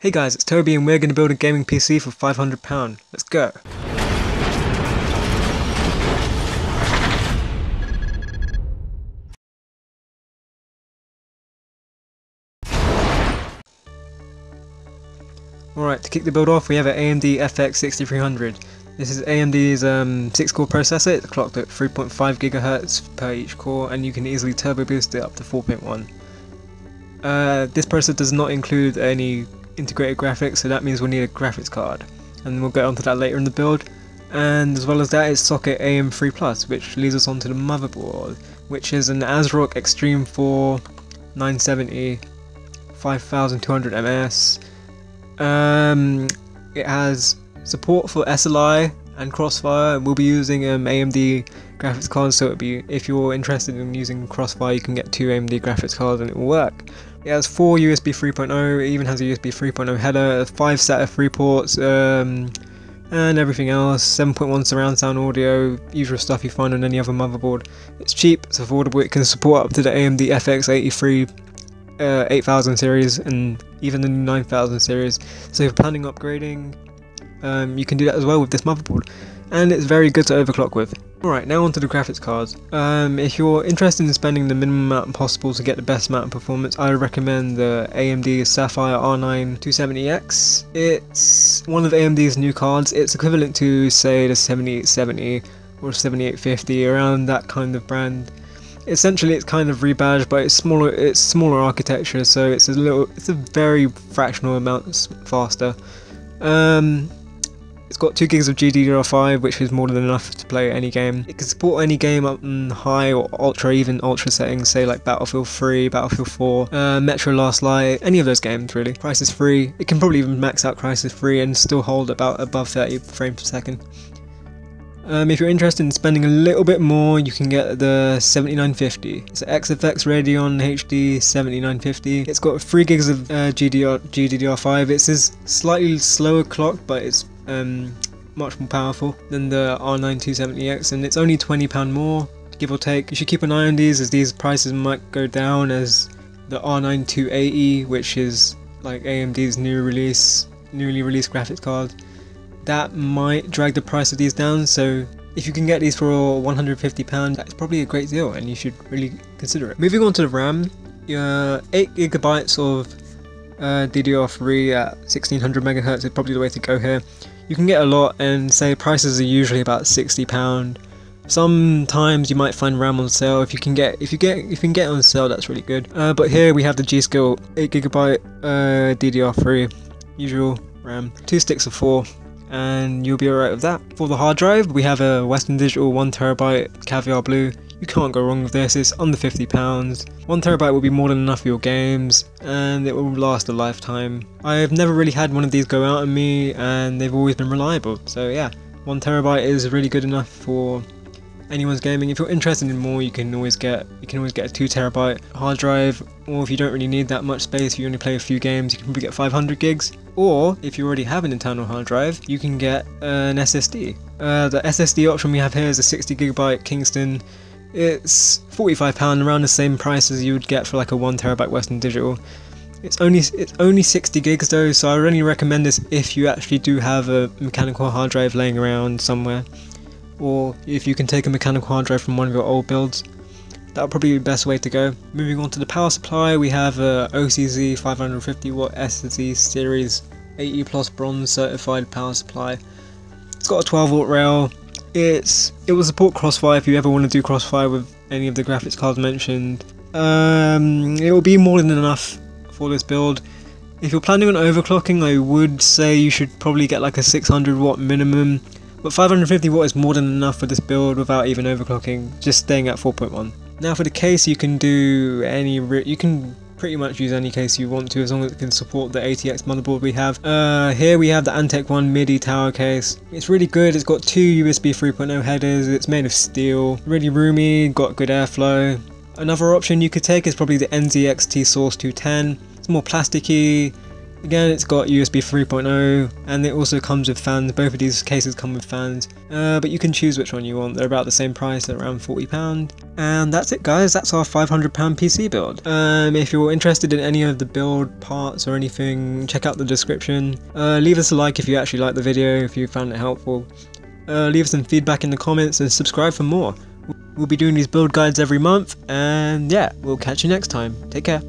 Hey guys, it's Toby and we're going to build a gaming PC for £500. Let's go! Alright, to kick the build off we have an AMD FX 6300. This is AMD's 6-core processor. It's clocked at 3.5 GHz per each core and you can easily turbo boost it up to 4.1. This processor does not include any integrated graphics, so that means we'll need a graphics card, and we'll get onto that later in the build. And as well as that is socket AM3 Plus, which leads us onto the motherboard, which is an ASRock Extreme 4 970 5200 ms. It has support for SLI and Crossfire, and we'll be using AMD graphics cards, so if you're interested in using Crossfire you can get 2 AMD graphics cards and it will work. It has 4 USB 3.0, it even has a USB 3.0 header, 5 SATA 3 ports, and everything else, 7.1 surround sound audio, usual stuff you find on any other motherboard. It's cheap, it's affordable, it can support up to the AMD FX 83 8000 series and even the 9000 series, so if you're planning upgrading, you can do that as well with this motherboard, and it's very good to overclock with. Alright, now onto the graphics cards. If you're interested in spending the minimum amount possible to get the best amount of performance, I recommend the AMD Sapphire R9 270X. It's one of AMD's new cards. It's equivalent to, say, the 7870 or 7850, around that kind of brand. Essentially it's kind of rebadged, but it's smaller architecture, so it's a very fractional amount faster. It's got 2 gigs of GDDR5, which is more than enough to play any game. It can support any game up in high or ultra, even ultra settings, say like Battlefield 3, Battlefield 4, Metro Last Light, any of those games really. Crisis 3, it can probably even max out Crisis 3 and still hold about above 30 frames per second. If you're interested in spending a little bit more, you can get the 7950. It's an XFX Radeon HD 7950. It's got 3 gigs of GDDR5. It's slightly slower clock, but it's much more powerful than the R9 270X, and it's only £20 more, give or take. You should keep an eye on these, as these prices might go down, as the R9 280, which is like AMD's newly released graphics card, that might drag the price of these down. So if you can get these for £150, that's probably a great deal and you should really consider it. Moving on to the RAM, your 8GB of DDR3 at 1600 MHz is probably the way to go here. You can get a lot, and say prices are usually about £60. Sometimes you might find RAM on sale. If you can get it on sale, that's really good. But here we have the G.Skill 8GB DDR3, usual RAM, 2 sticks of 4. And you'll be alright with that. For the hard drive, we have a Western Digital 1TB Caviar Blue. You can't go wrong with this, it's under £50. 1TB will be more than enough for your games, and it will last a lifetime. I've never really had one of these go out on me, and they've always been reliable. So yeah, 1TB is really good enough for anyone's gaming. If you're interested in more, you can always get a 2TB hard drive, or if you don't really need that much space, you only play a few games, you can probably get 500 gigs. Or if you already have an internal hard drive, you can get an SSD. The SSD option we have here is a 60GB Kingston. It's £45, around the same price as you would get for like a 1TB Western Digital. It's only 60 gigs though, so I would only recommend this if you actually do have a mechanical hard drive laying around somewhere, or if you can take a mechanical hard drive from one of your old builds. That would probably be the best way to go. Moving on to the power supply, we have a OCZ 550W SZ Series 80 Plus Bronze certified power supply. It's got a 12V rail. It will support Crossfire if you ever want to do Crossfire with any of the graphics cards mentioned. It will be more than enough for this build. If you're planning on overclocking, I would say you should probably get like a 600W minimum, but 550W is more than enough for this build without even overclocking, just staying at 4.1. Now for the case, you can pretty much use any case you want to, as long as it can support the ATX motherboard we have. Here we have the Antec 1 MIDI tower case. It's really good, it's got 2 USB 3.0 headers, it's made of steel, really roomy, got good airflow. Another option you could take is probably the NZXT Source 210. It's more plasticky, Again, it's got USB 3.0 and it also comes with fans. Both of these cases come with fans, but you can choose which one you want. They're about the same price at around £40. And that's it guys, that's our £500 PC build. If you're interested in any of the build parts or anything, check out the description. Leave us a like if you actually liked the video, if you found it helpful. Leave us some feedback in the comments and subscribe for more. We'll be doing these build guides every month, and yeah, we'll catch you next time. Take care.